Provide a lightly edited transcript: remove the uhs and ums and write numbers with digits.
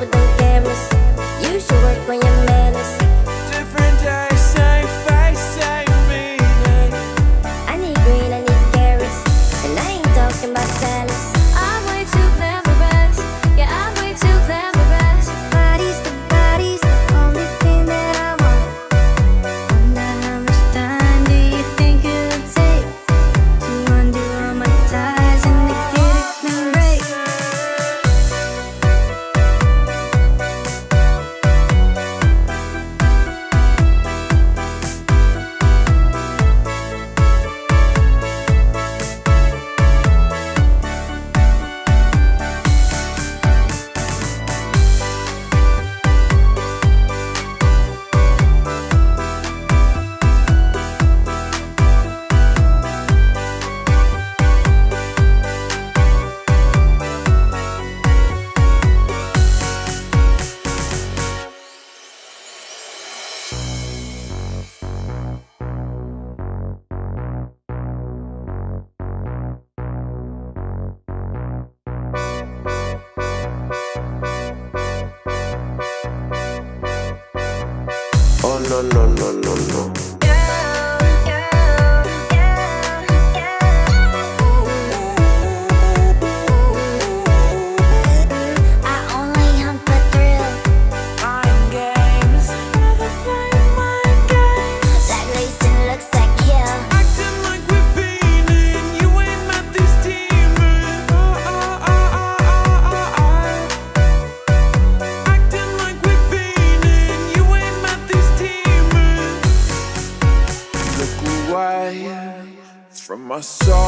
with them cameras. You should work on your manners. Different day, same face, same meaning. I need green, I need carrots, and I ain't talking about salads. I'm way too glamorous. Yeah, I'm way too glamorous. Bodies to bodies, the only thing that I want. Wonder how much time do you think it would take to undo all my ties and to get a clean break? Oh no no no no no. I only hunt for thrill. Mind games, never play mind games. Like lacing looks like kill. Acting like we're fiending, you ain't met these demons. Acting like we're fiending, you ain't met these demons. Look away from my soul.